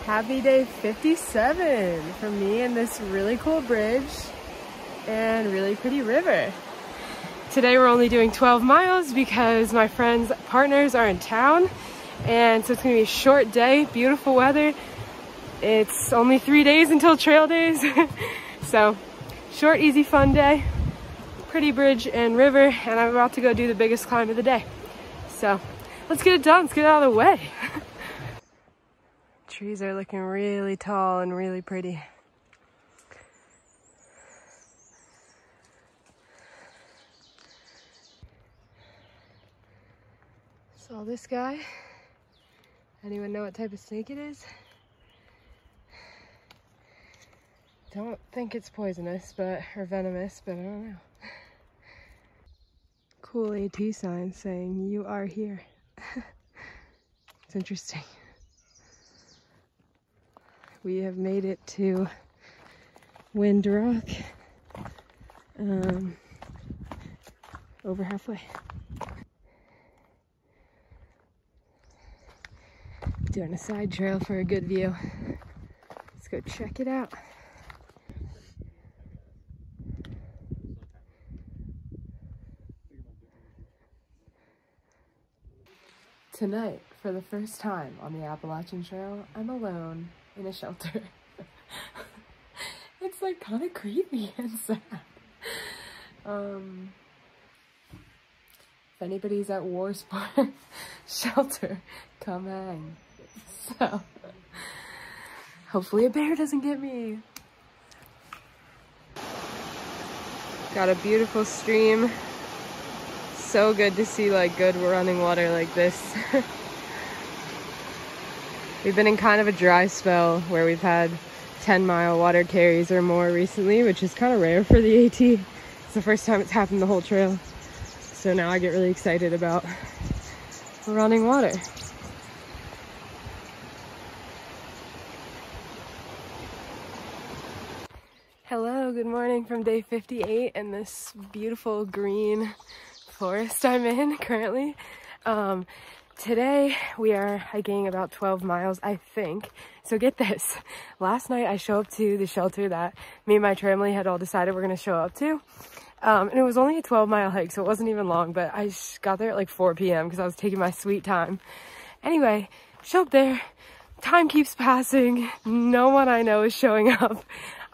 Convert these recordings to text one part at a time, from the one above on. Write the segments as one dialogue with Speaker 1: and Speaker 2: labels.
Speaker 1: Happy day 57 for me and this really cool bridge and really pretty river. Today we're only doing 12 miles because my friends' partners are in town, and so it's gonna be a short day, beautiful weather. It's only 3 days until trail days. So short, easy, fun day, pretty bridge and river, and I'm about to go do the biggest climb of the day. So let's get it done, let's get it out of the way. Trees are looking really tall and really pretty. Saw this guy. Anyone know what type of snake it is? Don't think it's poisonous, or venomous, but I don't know. Cool AT sign saying, "You are here." It's interesting. We have made it to Wind Rock, over halfway. Doing a side trail for a good view. Let's go check it out. Tonight, for the first time on the Appalachian Trail, I'm alone in a shelter. It's like kind of creepy and sad. If anybody's at War Sport Shelter, come hang. So, hopefully a bear doesn't get me. Got a beautiful stream. So good to see like good running water like this. We've been in kind of a dry spell where we've had 10-mile water carries or more recently, which is kind of rare for the AT. It's the first time it's happened the whole trail. So now I get really excited about running water. Hello, good morning from day 58 and this beautiful green forest I'm in currently. Today we are hiking about 12 miles, I think. So get this, last night I show up to the shelter that me and my family had all decided we're gonna show up to. And it was only a 12-mile hike, so it wasn't even long, but I got there at like 4 p.m. because I was taking my sweet time. Anyway, show up there, time keeps passing, no one I know is showing up.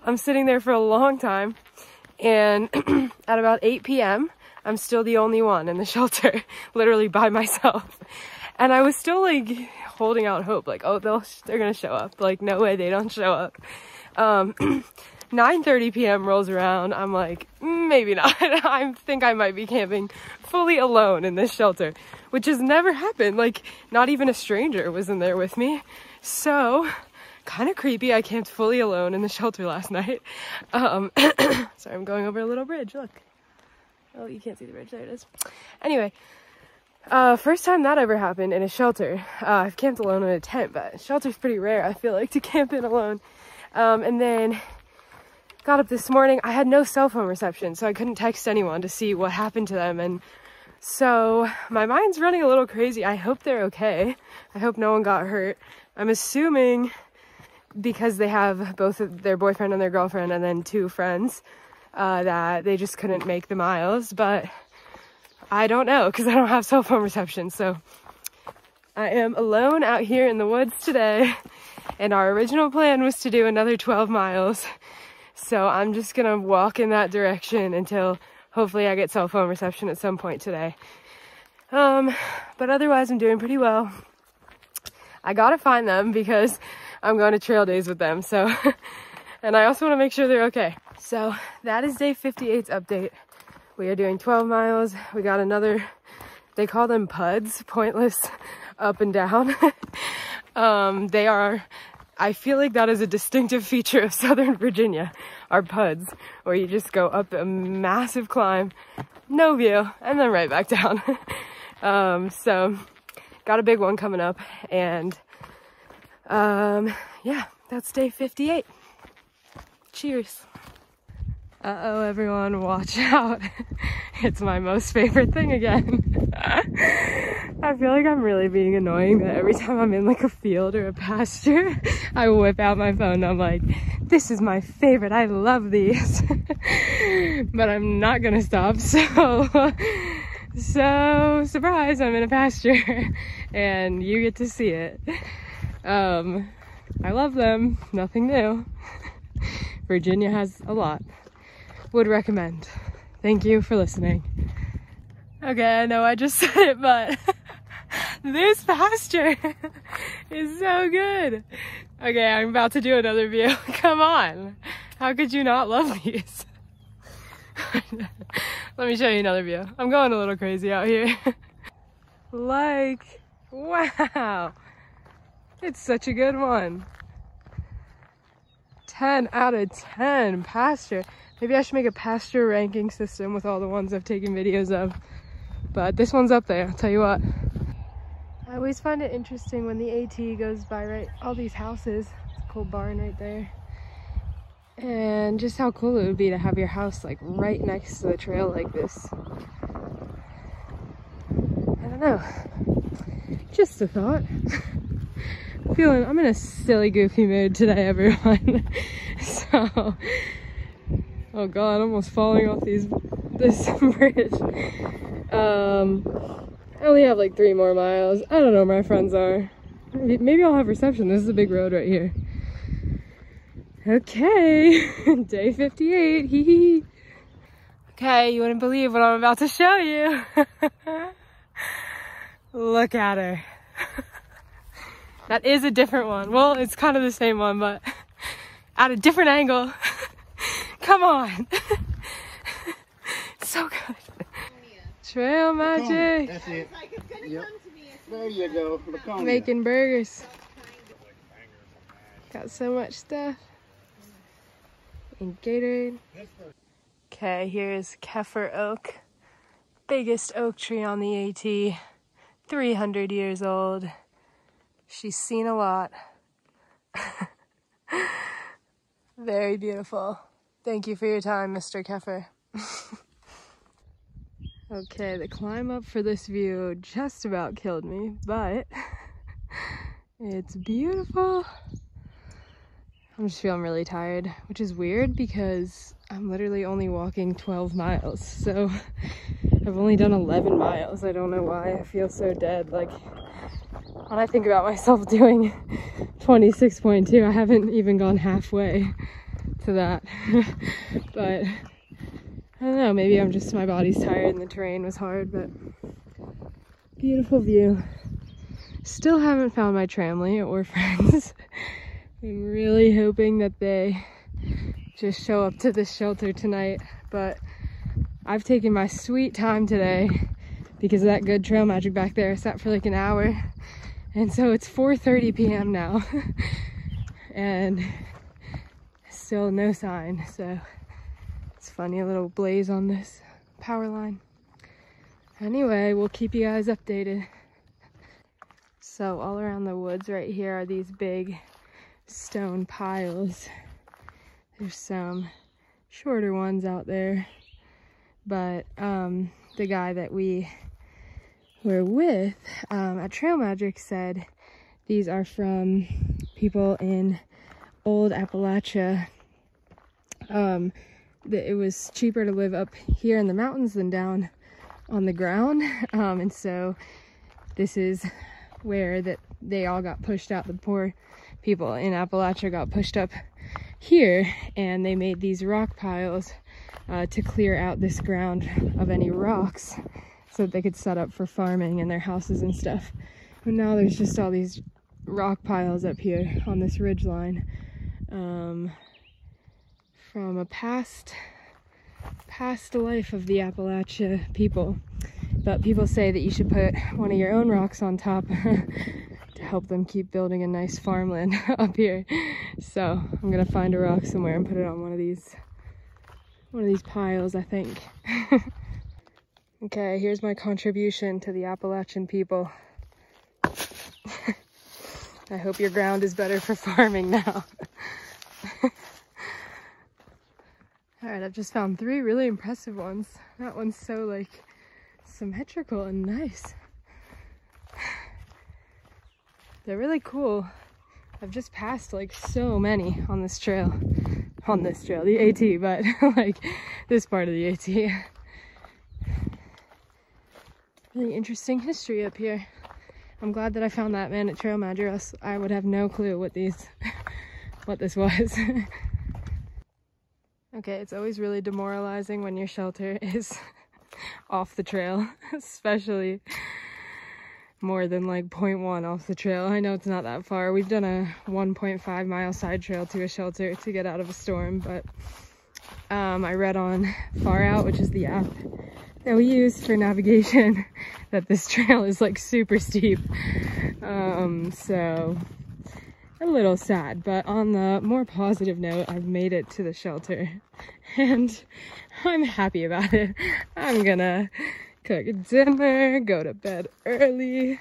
Speaker 1: I'm sitting there for a long time, and at about 8 p.m., I'm still the only one in the shelter, literally by myself. And I was still like holding out hope, like, oh, they're gonna show up. Like, no way they don't show up. 9:30 p.m. rolls around. I'm like, maybe not. I think I might be camping fully alone in this shelter, which has never happened. Like, not even a stranger was in there with me. So, kind of creepy. I camped fully alone in the shelter last night. Sorry, I'm going over a little bridge. Look. Oh, you can't see the bridge. There it is. Anyway, first time that ever happened in a shelter. I've camped alone in a tent, but shelter's pretty rare, I feel like, to camp in alone. And then got up this morning. I had no cell phone reception, so I couldn't text anyone to see what happened to them. And so my mind's running a little crazy. I hope they're okay. I hope no one got hurt. I'm assuming because they have both their boyfriend and their girlfriend and then 2 friends, that they just couldn't make the miles, but I don't know because I don't have cell phone reception. So I am alone out here in the woods today, and our original plan was to do another 12 miles. So I'm just gonna walk in that direction until hopefully I get cell phone reception at some point today. But otherwise I'm doing pretty well. I gotta find them because I'm going to trail days with them, so and I also want to make sure they're okay. So that is day 58's update. We are doing 12 miles. We got another, they call them PUDs, pointless up and down. They are, I feel like that is a distinctive feature of Southern Virginia, our PUDs, where you just go up a massive climb, no view, and then right back down. So got a big one coming up, and yeah, that's day 58. Cheers. Uh-oh, everyone, watch out. It's my most favorite thing again. I feel like I'm really being annoying that every time I'm in like a field or a pasture, I whip out my phone and I'm like, this is my favorite, I love these. But I'm not gonna stop, so surprise, I'm in a pasture and you get to see it. I love them, nothing new. Virginia has a lot. Would recommend. Thank you for listening. Okay, I know I just said it, but this pasture is so good. Okay, I'm about to do another view. Come on. How could you not love these? Let me show you another view. I'm going a little crazy out here. Like, wow. It's such a good one. 10 out of 10 pasture. Maybe I should make a pasture ranking system with all the ones I've taken videos of. But this one's up there, I'll tell you what. I always find it interesting when the AT goes by, right? All these houses. It's a cool barn right there. And just how cool it would be to have your house like right next to the trail like this. I don't know. Just a thought. I'm in a silly, goofy mood today, everyone. So, oh god, I'm almost falling off this bridge. I only have like 3 more miles. I don't know where my friends are. Maybe I'll have reception. This is a big road right here. Okay, day 58. Hee hee. Okay, you wouldn't believe what I'm about to show you. Look at her. That is a different one. Well, it's kind of the same one, but at a different angle. Come on. So good. Trail magic.
Speaker 2: That's it. Yep. There you go.
Speaker 1: Making burgers. Got so much stuff. And Gatorade. Okay, here's Kefir Oak. Biggest oak tree on the AT. 300 years old. She's seen a lot. Very beautiful. Thank you for your time, Mr. Kefir. Okay, the climb up for this view just about killed me, but it's beautiful. I'm just feeling really tired, which is weird because I'm literally only walking 12 miles. So I've only done 11 miles. I don't know why I feel so dead. Like when I think about myself doing 26.2, I haven't even gone halfway to that. But I don't know, maybe my body's tired and the terrain was hard, but beautiful view. Still haven't found my tramily or friends. I'm really hoping that they just show up to this shelter tonight, but I've taken my sweet time today because of that good trail magic back there. I sat for like an hour, and so it's 4:30 p.m. now and still no sign, so it's funny, a little blaze on this power line. Anyway, we'll keep you guys updated. So all around the woods right here are these big stone piles. There's some shorter ones out there, but the guy that we were with at Trail Magic said these are from people in old Appalachia. That it was cheaper to live up here in the mountains than down on the ground, and so this is where they all got pushed out. The poor people in Appalachia got pushed up here, and they made these rock piles to clear out this ground of any rocks so that they could set up for farming and their houses and stuff. And now there's just all these rock piles up here on this ridge line. From a past life of the Appalachia people. But people say that you should put one of your own rocks on top to help them keep building a nice farmland up here. So I'm gonna find a rock somewhere and put it on one of these piles, I think. Okay, here's my contribution to the Appalachian people. I hope your ground is better for farming now. Alright, I've just found 3 really impressive ones. That one's so like symmetrical and nice. They're really cool. I've just passed like so many on this trail, the AT, but like this part of the AT. Really interesting history up here. I'm glad that I found that man at Trail Manager, else I would have no clue what this was. Okay, it's always really demoralizing when your shelter is off the trail, especially more than like 0.1 off the trail. I know it's not that far. We've done a 1.5 mile side trail to a shelter to get out of a storm, but I read on Far Out, which is the app that we use for navigation, that this trail is like super steep. So a little sad, but on the more positive note, I've made it to the shelter and I'm happy about it. I'm gonna cook dinner, go to bed early.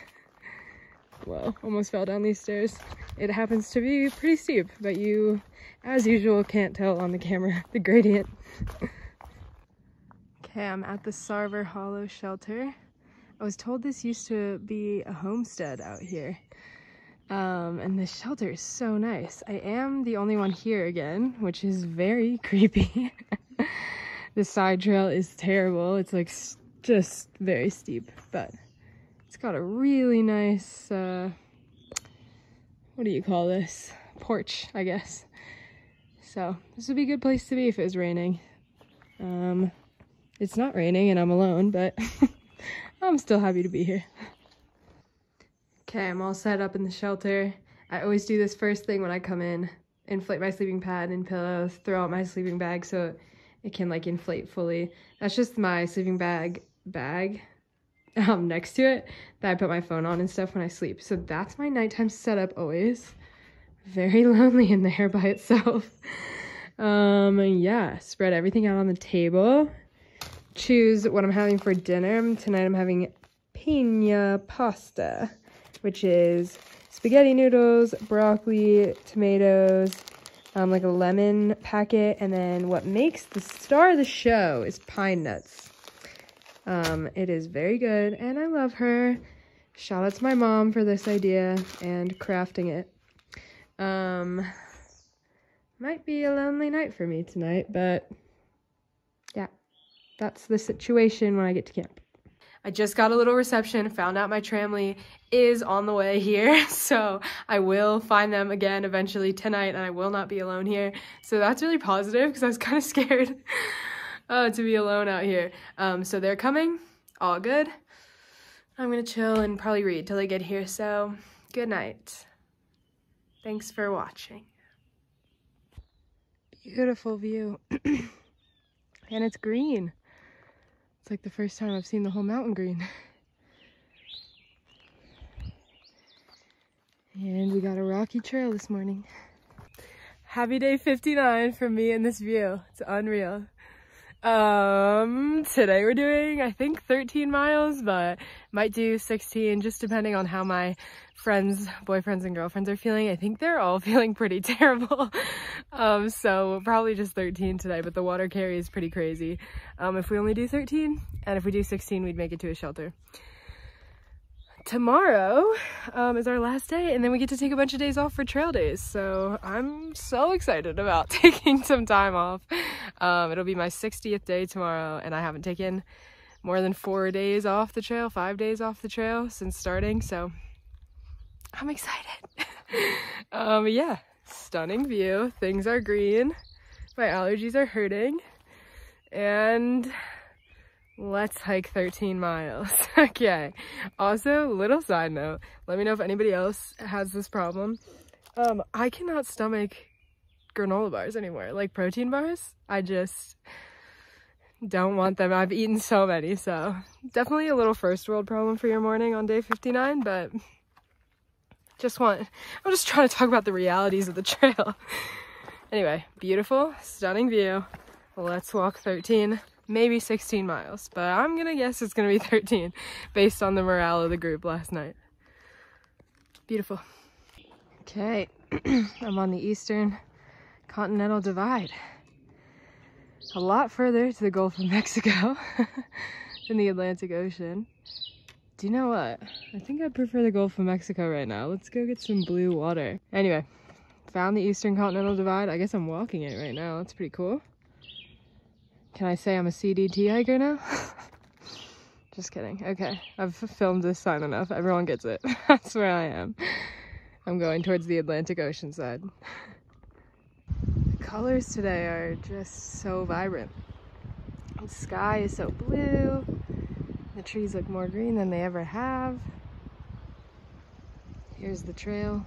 Speaker 1: Whoa, almost fell down these stairs. It happens to be pretty steep, but you, as usual, can't tell on the camera the gradient. Okay, I'm at the Sarver Hollow shelter. I was told this used to be a homestead out here. And this shelter is so nice. I am the only one here again, which is very creepy. The side trail is terrible. It's like just very steep, but it's got a really nice, what do you call this? Porch, I guess. So this would be a good place to be if it was raining. It's not raining and I'm alone, but I'm still happy to be here. Okay, I'm all set up in the shelter. I always do this first thing when I come in. Inflate my sleeping pad and pillows, throw out my sleeping bag so it can like inflate fully. That's just my sleeping bag next to it that I put my phone on and stuff when I sleep. So that's my nighttime setup always. Very lonely in there by itself. Yeah, spread everything out on the table. Choose what I'm having for dinner. Tonight I'm having pina pasta, which is spaghetti noodles, broccoli, tomatoes, like a lemon packet, and then what makes the star of the show is pine nuts. It is very good, and I love her. Shout out to my mom for this idea and crafting it. Might be a lonely night for me tonight, but yeah, that's the situation when I get to camp. I just got a little reception, found out my tramily is on the way here, so I will find them again eventually tonight, and I will not be alone here. So that's really positive, because I was kind of scared to be alone out here. So they're coming, all good. I'm gonna chill and probably read till they get here, so good night. Thanks for watching. Beautiful view. And it's green. It's like the first time I've seen the whole mountain green. And we got a rocky trail this morning. Happy day 59 for me in this view. It's unreal. Today we're doing, I think 13 miles, but might do 16, just depending on how my friends, boyfriends and girlfriends are feeling. I think they're all feeling pretty terrible. So probably just 13 today, but the water carry is pretty crazy. If we only do 13, and if we do 16, we'd make it to a shelter. Tomorrow is our last day, and then we get to take a bunch of days off for trail days. So I'm so excited about taking some time off. It'll be my 60th day tomorrow, and I haven't taken more than 4 days off the trail, 5 days off the trail since starting. So I'm excited. Yeah, stunning view. Things are green. My allergies are hurting. And let's hike 13 miles. Okay. Also, little side note, let me know if anybody else has this problem. I cannot stomach granola bars anymore, like protein bars. I just don't want them. I've eaten so many, so definitely a little first world problem for your morning on day 59, but I'm just trying to talk about the realities of the trail. Anyway, beautiful, stunning view. Let's walk 13, maybe 16 miles, but I'm gonna guess it's gonna be 13 based on the morale of the group last night. Beautiful. Okay, I'm on the Eastern Continental Divide. A lot further to the Gulf of Mexico than the Atlantic Ocean. Do you know what? I think I prefer the Gulf of Mexico right now. Let's go get some blue water. Anyway, found the Eastern Continental Divide. I guess I'm walking it right now. That's pretty cool. Can I say I'm a CDT hiker now? Just kidding. Okay, I've filmed this sign enough. Everyone gets it. That's where I am. I'm going towards the Atlantic Ocean side. The colors today are just so vibrant. The sky is so blue. The trees look more green than they ever have. Here's the trail.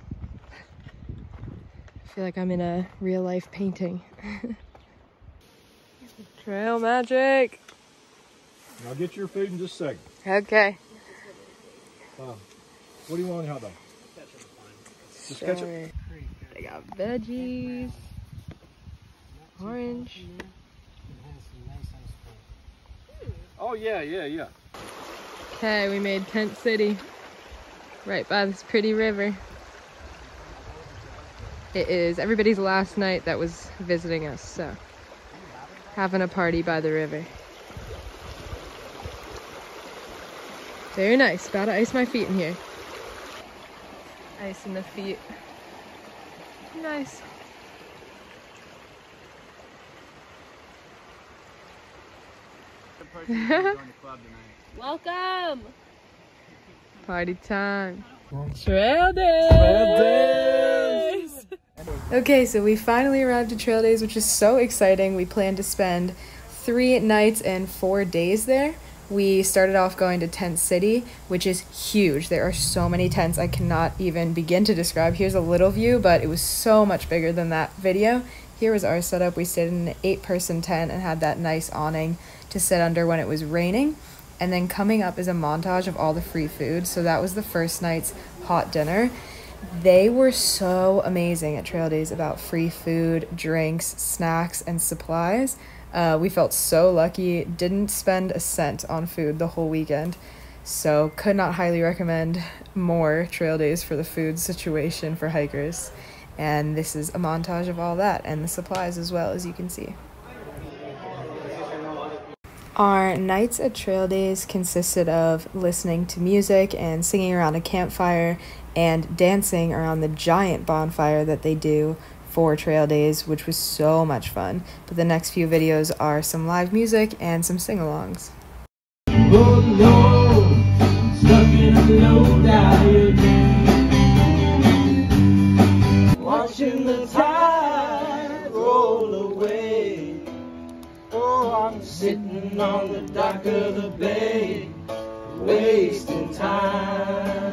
Speaker 1: I feel like I'm in a real life painting. Trail magic.
Speaker 3: I'll get your food in just a second.
Speaker 1: Okay.
Speaker 3: What do you want, hot dog? Just
Speaker 1: Sure.
Speaker 3: ketchup.
Speaker 1: I got veggies, orange.
Speaker 3: Oh yeah.
Speaker 1: Okay, we made Tent City right by this pretty river. It is everybody's last night that was visiting us, so having a party by the river. Very nice. About to ice my feet in here. Ice in the feet. Nice.
Speaker 2: Welcome!
Speaker 1: Party time. Trail days! Okay, so we finally arrived at Trail Days, which is so exciting. We plan to spend 3 nights and 4 days there. We started off going to Tent City, which is huge. There are so many tents I cannot even begin to describe. Here's a little view, but it was so much bigger than that video. Here was our setup. We stayed in an 8-person tent and had that nice awning to sit under when it was raining. And then coming up is a montage of all the free food. So that was the first night's hot dinner. They were so amazing at Trail Days about free food, drinks, snacks, and supplies. We felt so lucky, didn't spend a cent on food the whole weekend, so could not highly recommend more Trail Days for the food situation for hikers. And this is a montage of all that and the supplies as well, as you can see. Our nights at Trail Days consisted of listening to music and singing around a campfire and dancing around the giant bonfire that they do for Trail Days, which was so much fun. But the next few videos are some live music and some sing-alongs.
Speaker 4: Oh no, stuck in a low diet, watching the tide roll away. Oh, I'm sitting on the dock of the bay, wasting time.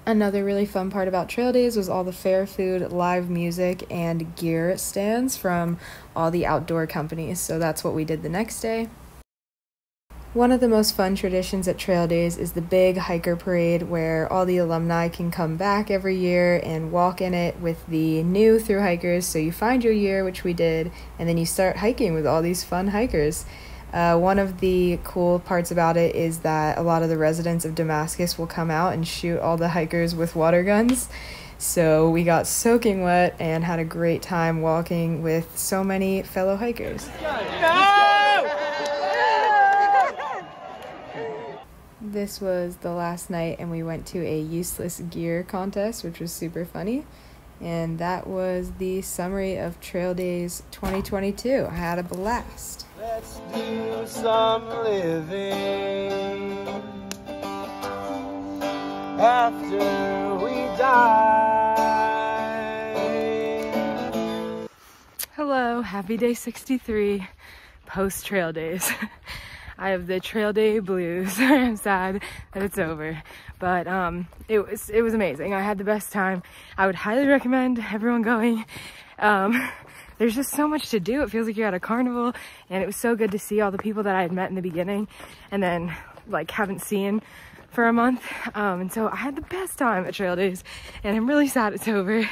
Speaker 1: Another really fun part about Trail Days was all the fair food, live music, and gear stands from all the outdoor companies, so that's what we did the next day. One of the most fun traditions at Trail Days is the big hiker parade where all the alumni can come back every year and walk in it with the new Thru hikers. So you find your year, which we did, and then you start hiking with all these fun hikers. One of the cool parts about it is that a lot of the residents of Damascus will come out and shoot all the hikers with water guns. So we got soaking wet and had a great time walking with so many fellow hikers. This was the last night and we went to a useless gear contest, which was super funny. And that was the summary of Trail Days 2022. I had a blast.
Speaker 4: Let's do some living after we die.
Speaker 1: Hello, happy day 63, post Trail Days. I have the Trail Day blues. I'm sad that it's over, but it was amazing. I had the best time. I would highly recommend everyone going. There's just so much to do. It feels like you're at a carnival, and it was so good to see all the people that I had met in the beginning and then like haven't seen for a month. And so I had the best time at Trail Days, and I'm really sad it's over.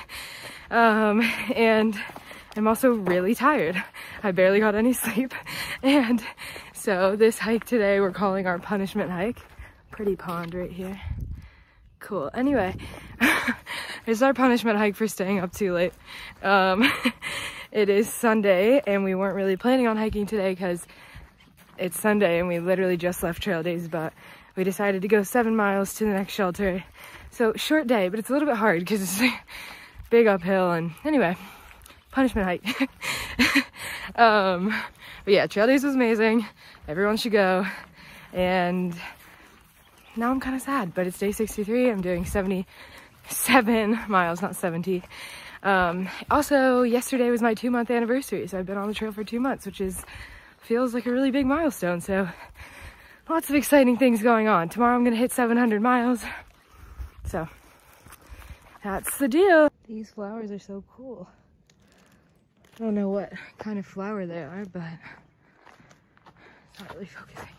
Speaker 1: And I'm also really tired. I barely got any sleep. And so this hike today we're calling our punishment hike. Pretty pond right here. Cool. Anyway, this is our punishment hike for staying up too late. It is Sunday and we weren't really planning on hiking today because it's Sunday and we literally just left trail days, but we decided to go 7 miles to the next shelter. So short day, but it's a little bit hard because it's big uphill. And anyway, punishment hike. But yeah, trail days was amazing. Everyone should go. And now I'm kind of sad, but it's day 63. I'm doing 77 miles, not 70. Also, yesterday was my 2-month anniversary, so I've been on the trail for 2 months, which feels like a really big milestone. So lots of exciting things going on. Tomorrow I'm gonna hit 700 miles. So that's the deal. These flowers are so cool. I don't know what kind of flower they are, but it's not really focusing.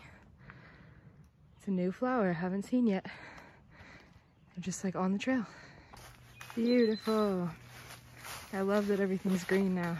Speaker 1: It's a new flower I haven't seen yet. They're just like on the trail. Beautiful. I love that everything's green now.